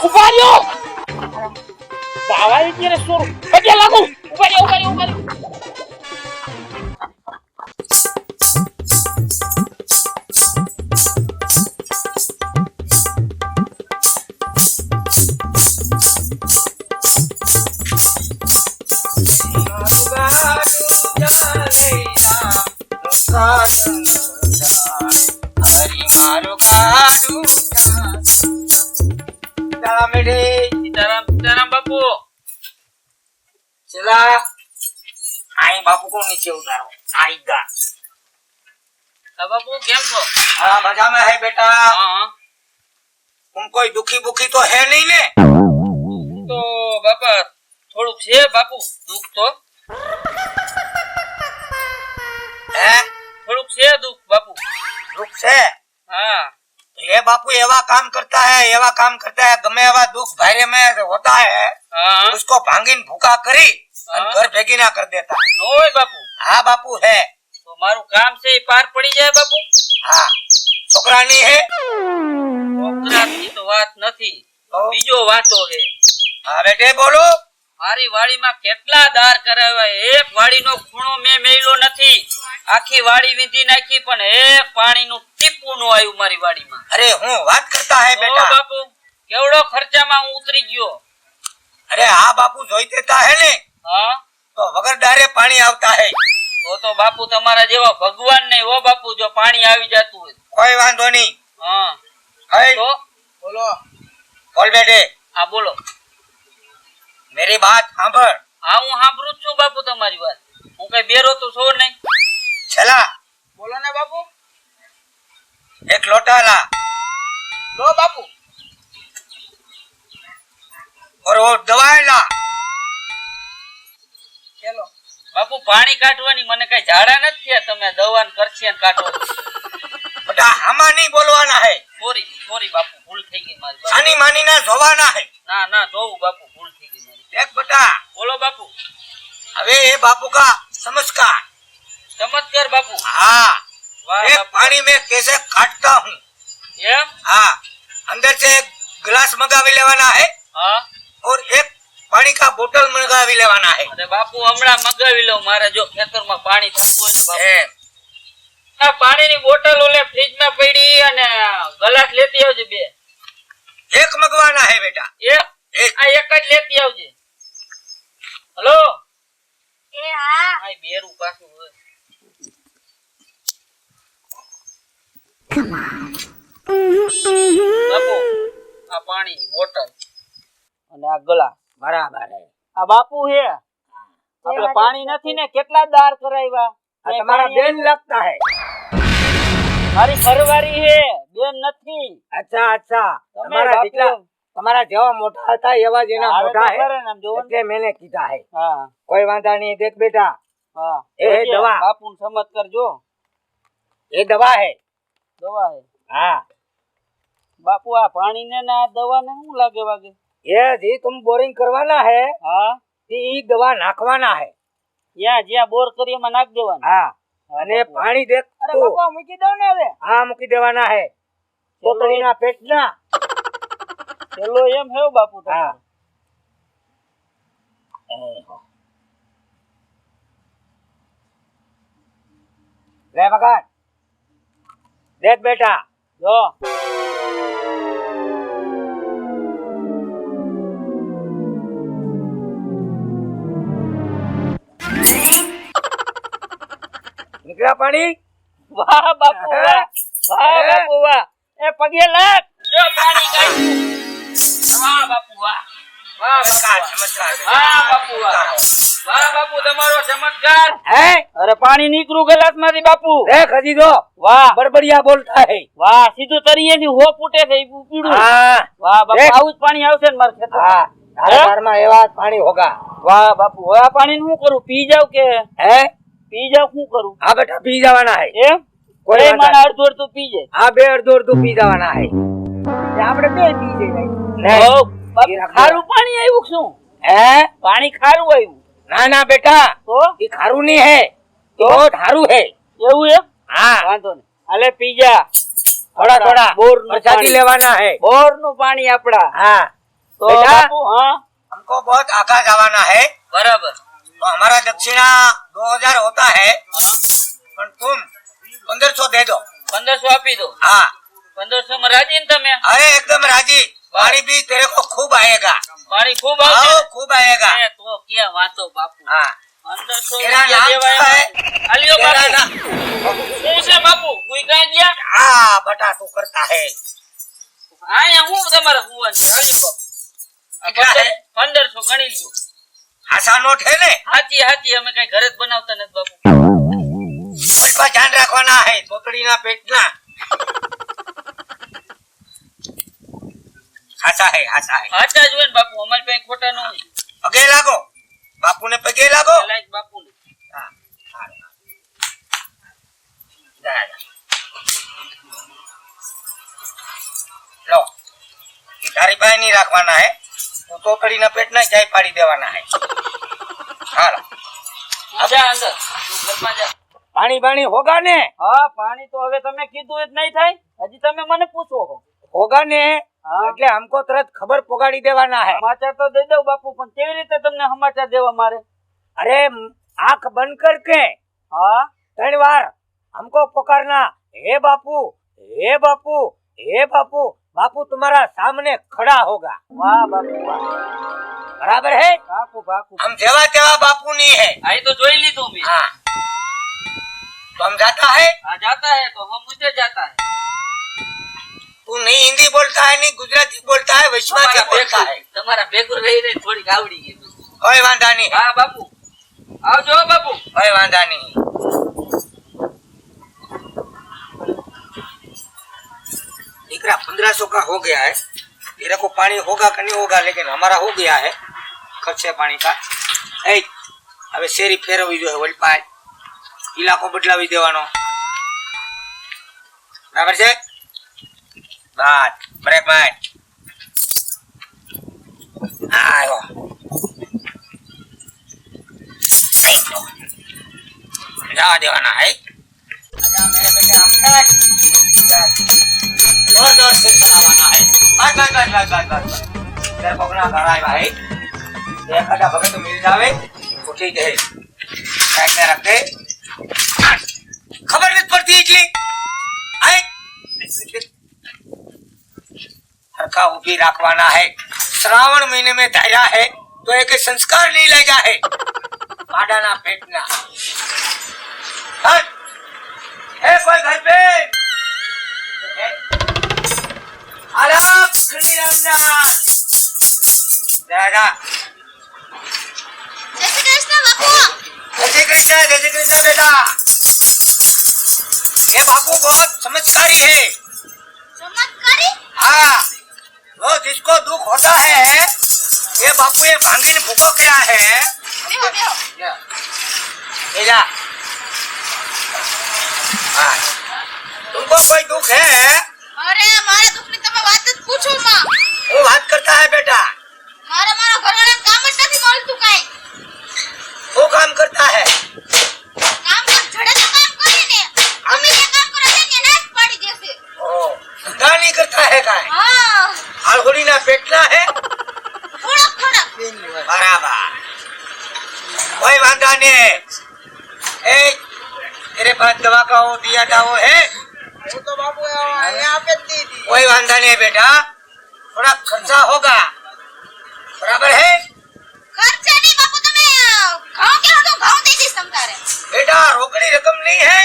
ઉભા રહ્યો બાવાઈ કે સોર પગે લાગુ ઉભા રહ્યો સીતારામ બાપુ चला आई बापू को नीचे उतारो आएगा બાપુ કેમ છો? हाँ मजा में है बेटा। હા तुम कोई दुखी बुखी तो है नहीं ने? તો બાપા થોડુંક છે બાપુ દુઃખ તો है થોડુંક છે દુઃખ બાપુ दुख से હા ये बापू एवा काम करता है गमे एवा दुख भारे में होता है હા उसको भांगीन भूखा करी और हाँ। घर भेगी ना कर देता। ઓય બાપુ हाँ बापू है। તો મારું કામ છે એ પાર પડી જાય બાપુ हाँ छोकरा नहीं है છોકરાની તો વાત નથી तो બીજો વાતો છે हाँ बेटे बोलो। મારી વાડીમાં કેટલા દાર કરાવ્યા એક વાડીનો ખૂણો મેં મેલ્યો નથી આખી વાડી વીંધી નાખી પણ એક પાણીનું ટીપું નો આવ્યું મારી વાડીમાં अरे हूँ बात करता है ઓ बेटा। બાપુ કેવડો ખર્ચામાં હું ઉતરી ગયો अरे हाँ बापू जोई देता है ने હા तो वगर डारे पानी आवता है। તો બાપુ તમારા જેવા ભગવાન નહીં હો બાપુ જો પાણી આવી જતું હોય कोई वांधो नहीं। હા है તો बोलो बोल बेटे હા બોલો मेरी बात सांभर। હા હું સાંભળું જ છું બાપુ તમારી વાત હું કઈ બેરો તો છો નહીં चला બોલો ને બાપુ एक लोटा ला લો બાપુ और वो दवाई ला। ચલો બાપુ પાણી કાઢવાની મને કઈ ઝાડા નથી થયા તમે દવાન કરશે ને કાઢો बेटा हमा नहीं बोलवाना है સોરી બાપુ ભૂલ થઈ ગઈ મારી सानी मानी ना जोवाना है। ના ના જોવું બાપુ ભૂલ થઈ ગઈ મારી देख बेटा બોલો બાપુ अबे ये बापू का संस्कार। ચમત્કાર બાપુ हाँ વાહ एक બાપુ पानी में कैसे काटता हूँ। એમ हाँ अंदर से एक गिलास मंगावी लेवाना है હા और एक पानी का बोतल मंगावी लेवाना है। અરે બાપુ હમણાં મગાવી લઉં મારે જો ખેતરમાં પાણી થતું હોય ને બાપુ एम। આ પાણીની બોટલ ઓલે ફ્રીજમાં પડી અને ગ્લાસ લેતી આવજે બે एक मंगवाना है बेटा એક एक। આ એક જ લેતી આવજે હલો એ હા આ બેરું પાછું હોય બાપુ આ પાણીની બોટલ અને આ ગ્લાસ बराबर है। આ બાપુ હે આપણે પાણી નથી ને કેટલા દાર કરાવ્યા आ तुम्हारा बेन लगता है। મારી ઘરવાળી હે બેન નથી अच्छा अच्छा તમે તમારા બાપુ દીકરા તમારા જેવા મોટા હતા એવા જ એના આવે તો મોટા હે ખરા ને આમ જોવો ને. એટલે મેને કીધા હે। હા કોઈ વાંધા નહીં। देख बेटा હા એ દવા. બાપુને સમજ કરજો ये दवा है। દવા હે हाँ બાપુ આ પાણીને ને આ દવાને શું લાગે વાગે ये जी तुम बोरिंग करवाना है હા ये दवा नाखवाना है। જ્યાં જ્યાં બોર કરી એમાં નાખ દેવાનું हाँ અને પાણી દેખ અરે તું બાપા મૂકી દઉં ને હવે હા મૂકી દેવાના હે તોતડીના પેટના। પેલો એમ હે બાપુ હા ले मकान देख बेटा જો निकला पानी। વાહ બાપુ વાહ વાહ બાપુ વાહ એ પગે લાગ જો પાણી કાઢ્યું વાહ બાપુ વાહ વાહ नमस्कार બાપુ नमस्कार। વાહ બાપુ વાહ વાહ બાપુ તમારો ચમત્કાર है અરે પાણી નીકળું ગલાસમાંથી બાપુ देख हजी दो વાહ बड़बड़िया बोलता है। વાહ સીધું તરીએથી હો ફૂટે છે ઈ પીળું हाँ વાહ બાપુ દેખ. આવું જ પાણી આવશે ને મારા ખેતરમાં हाँ तारे घर में एवा पानी होगा। વાહ બાપુ હવે આ પાણી શું કરું પી જાવ કે है પી જાવ શું કરું हाँ बेटा पी जावाना है। એમ કોઈ કોઈ વાંધો મને અડધું અડધું પી જાય हाँ बे अर्धो अर्धो पी जावाना है। આપણે બે પી જાય नहीं ઓ બાપુ એ રાખો. ખારું પાણી આવ્યું કે શું है પાણી ખારું આવ્યું ना ना बेटा તો ये खारू नहीं है ये बहुत हारू है। એવું એમ हाँ વાંધો નહીં હાલે પી જા थोड़ा थोड़ा બોર નું प्रसादी लेवाना है। બોર નું પાણી આપડા हाँ તો બેટા? બાપુ હા हमको बहुत आगा जावाना है, બરાબર तो हमारा दक्षिणा 2000 होता है, पर तुम 1500 दे दो। 1500 આપી દો हाँ, 1500 માં રાજી ને તમે अरे एकदम राजी। पानी भी तेरे को खूब आएगा। પાણી ખૂબ આવશે आओ, खूब आएगा। એ તો ક્યાં વાતો બાપુ हाँ, 1500 तेरा રૂપિયા नाम દેવાય क्या है? આલ્યો तेरा બાપુ नाम? શું છે બાપુ કોઈ કાંઈ ગયા हाँ बटा तू करता है। આયા હું તમારે હુવન આલ્યો બાપુ કેટલા હે? 1500 ગણી લ્યો आशा नोट है ने? હાચી હાચી અમે કઈ ઘરે જ બનાવતા નથી બાપુ इसका ध्यान रखवाना है, तोतड़ी ना पेटना। आशा है, आशा है। હાચા જ હોય ને બાપુ અમારી પાસે ખોટા ન હોય पगे लागो, बापू ने पगे लागो। લાઈક બાપુ ને हाँ, हाँ, जा, जा। लो, ये तारी पाए नहीं रखवाना है, तो तोतड़ी ना पेट ना जाय पाड़ी देवाना है। हालो, જા અંદર તું ઘરમાં જા પાણી બાણી હોગા ને હા પાણી તો હવે તમે કીધું જ નહીં થાય હજી તમે મને પૂછો છો હોગા ને હા એટલે हमको तुरंत खबर पोगाड़ी देवाना है। સમાચાર તો દઈ દઉં બાપુ પણ કેવી રીતે તમને સમાચાર દેવા મારે अरे आंख बंद करके હા 3 बार हमको पुकारना, हे बापू, हे बापू, हे बापू। बापू तुम्हारा सामने खड़ा होगा, વાહ બાપુ વાહ बराबर है? બાપુ બાપુ हम जेवा तेवा बापू नहीं है। આ તો જોઈ લીધું મેં हाँ, तो हम जाता है। આ જાતા है तो हम मुझे जाता है तू नहीं हिंदी बोलता है, नहीं गुजराती बोलता है, वैश्वाती बोलता है। તમારા ભેગું રહી રહી થોડીક આવડી ગઈ कोई वांधा नहीं, હા બાપુ આવજો બાપુ कोई वांधा नहीं। दीकरा 1500 का हो गया है। तेरे को पानी होगा कि नहीं होगा, लेकिन हमारा हो गया है खर्चे पानी का। ए હવે શેરી ફેરવવી જોઈએ, વલપાય ઇલાકો બદલાવી દેવાનો, બરાબર છે? બાત બ્રેક માર આયો જવા દેવાના है। आजा मेरे बेटे, हमने जोर जोर से चलावाना है। बस तेरे को अपना घर आए भाई, एक आधा भगत तो मिल जावे तो ठीक है, साइड में रख दे। खबर नहीं पड़ती इतनी आए हरका उभी रखवाना है। श्रावण महीने में धारा है तो एक संस्कार नहीं ले जा है, पाडाना पेटना। है कोई घर पे? आराम श्री रामनाथ दादा। જય શ્રી કૃષ્ણ બાપુ। जय श्री कृष्ण बेटा। ये बापू बहुत समझदारी है। ચમત્કારી? हाँ, वो जिसको दुख होता है, ये बापू ये भांगी भूखो क्या है। બેહો બેહો। ले जा। हाँ, तुमको कोई दुख है? અરે મારા દુઃખની તમે વાત જ પૂછો માં। वो बात करता है बेटा। મારા ઘરવાળાને કામ જ નથી મળતું કાઈ। वो काम करता है। કામ તો જડે તો કામ કરીને અમે જે કામ કરે છે ને નાશ પાડી દેશે। ओ, धंधा नहीं करता है का? હા आलगुड़ी ना पेटना है। થોડાક થોડાક। बराबर, कोई वांधा नहीं। ए, तेरे पास दवा का वो दिया था वो है? वो तो बापू यहाँ पे दी थी। कोई वांधा नहीं बेटा, थोड़ा खर्चा होगा, बराबर है? ખર્ચા નહીં બાપુ તમે ઘઉં કેવો તો ઘઉં દઈ દઈશ તમ તારે। बेटा रोकड़ी रकम नहीं है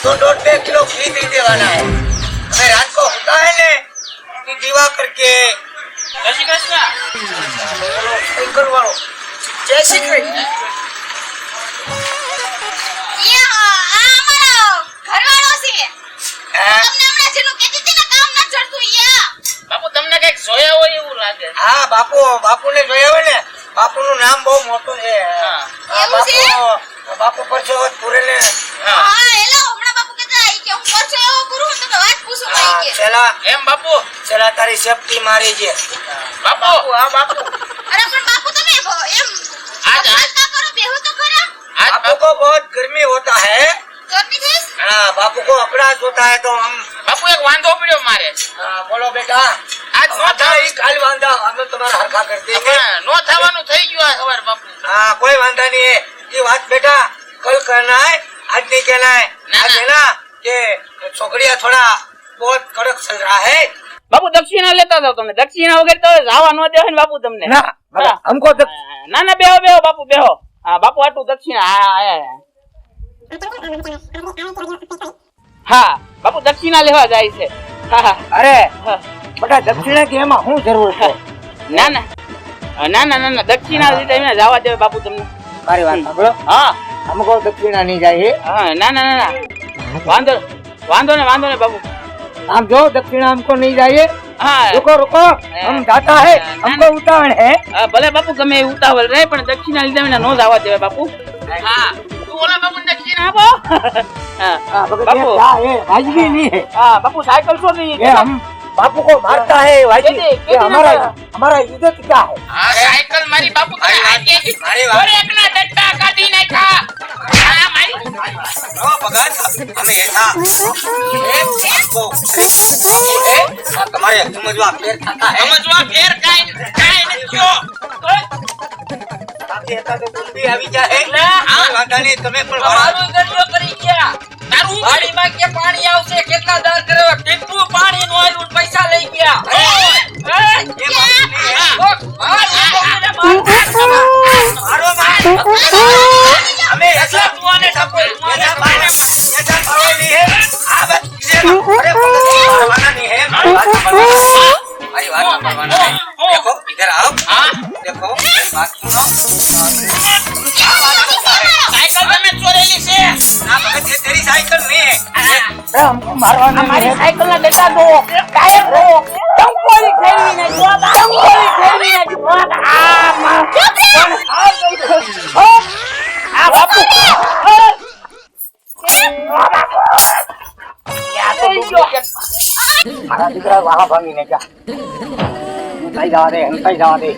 तो 2.5 किलो घी दे देवाना है। हमें रात को होता है ने कि दीवा करके જય શ્રી કૃષ્ણ चलो अंकल वालो जय श्री कृष्ण। એ આ અમારો ઘરવાળો છે। તમને હમણાં જેનું કીધી હતી ને કામ ન જડતું એ આ। બાપુ તમને કઈક જોયા હોય એવું લાગે हाँ बापू ने जो है ने बापू નું નામ બહુ મોટું છે। હા હા, એવું છે? બાપુ પર છે પૂરે ને। હા હા હેલો હમણાં બાપુ કહેતા કે હું પરસો એવો કરું તમે વાત પૂછો હા, ભાઈ કે। છેલ્લા એમ બાપુ છેલ્લા તારી સેફટી મારી છે। બાપુ હા બાપू અરે પણ બાપુ તમે એમ આજ વાત ના કરો બેહો તો ખરા। આજ बापू को बहुत गर्मी होता है। ગરમી થઈશ? हाँ, बापू को अकड़ास होता है तो हम બાપુ એક વાંધો પડ્યો મારે हाँ, बोलो बेटा। આ આજ નો વાંધા ઈ કાલ વાંધા અમે તમારા હરખા કરી દઈએ થાય નો થવાનું થઈ ગયું આ સવાર બાપુ हाँ कोई वांधा नहीं है ये बात बेटा कल करना है आज नहीं कहना है ना, आज ना। है ना कि छोकरियाँ थोड़ा बहुत कड़क चल रहा है બાપુ દક્ષિણા લેતા જાવ તમે દક્ષિણા વગર તો જવા ન દેવાય ને બાપુ તમને ના હા. हमको ના ના બેહો બેહો બાપુ બેહો હા બાપુ આટલું દક્ષિણા હા બાપુ દક્ષિણા લેવા જાય છે હા હા अरे હા. बेटा दक्षिणा की एमा શું જરૂર છે ના ના ના ના ના દક્ષિણા લીધે એમને જવા દેવાય બાપુ તમને મારી વાત સાંભળો હા हमको दक्षिणा नहीं चाहिए હા ના ના ના ના વાંધો વાંધો ને બાપુ हम जो दक्षिणा हमको नहीं चाहिए હા रुको रुको हम जाता है हमको उतावળ है હા, ભલે બાપુ ગમે એ ઉતાવળ રહે પણ દક્ષિણા લીધે એમને નો જવા દેવાય બાપુ હા તું ઓલા બાપુ દક્ષિણા આપો હા हाँ, मगर बापू। ये क्या है वाजिबी नहीं है હા બાપુ સાયકલ છો નહીં ये हम बापू को मारता है वाजिबी केदी- ये केदी हमारा ना- हमारा इज्जत क्या है આ સાયકલ મારી બાપુ તમે આજે મારી વાત એકના ડટ્ટા કાઢી નાખ્યા આ મારી नो भगत हमें ऐसा आपको तुम्हारे समझवा फेर खाता है સમજવા ફેર કાઈ નથી થયો साथी હતા તો તું બી આવી જા હે ના. હા વાંધા નહીં તમે પણ વાળા. મારું ગડિયો કરી ગયા તારું વાડીમાં કે પાણી આવશે કેટલા દર કરે કેટલું પાણી નું આલ્યું ને પૈસા લઈ ગયા એ વાત નહીં હે. મારો માર हमें ऐसा ऐसा परवाह नहीं है आ बस अरे परवाना नहीं है हमारी बात परवाना है देखो इधर आओ હા देखो मेरी बात सुनो क्या बात करता है સાયકલ તમે ચોરેલી છે ना भगत ये तेरी साइकिल नहीं है अरे हमको मारवा नहीं है સાયકલ ના ડેટા દો ટાયર દો ટંકોલી ખેલવી ને જો ટંકોલી ખેલવી ને જો આ બાપુ યા તો ડુપ્લિકેટ મારા દીકરા વાહ ભાંગીને જા હંતાઈ જવા દે હંતાઈ જવા દે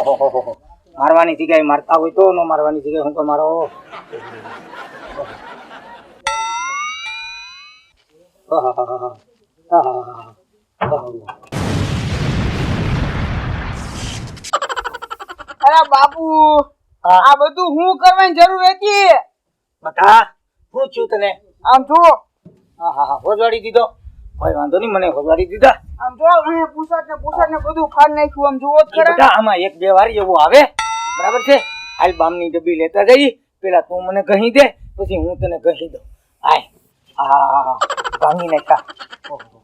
ઓહોહોહો. મારવાની જગ્યાએ મારતા હોય તો ન મારવાની જગ્યાએ હું તો મારો અરે બાપુ આ બધું હું કરવાની જરૂર હતી બટા શું થયું તને આમ જો હોજવાડી દીધો કોઈ વાંધો નહીં મને હોજવાડી દીધા આમ જો અહીંયા પૂછાટ ને બધું ખાડ નાખ્યું આમ જોવો જ એ ખરા બેટા આમાં એક બે વાર એવું આવે બરાબર છે હાલ બામની ડબ્બી લેતા જઈ પેલા તું મને કહી દે પછી હું તને કહી દઉં હાય ભાંગી નાખા ઓહો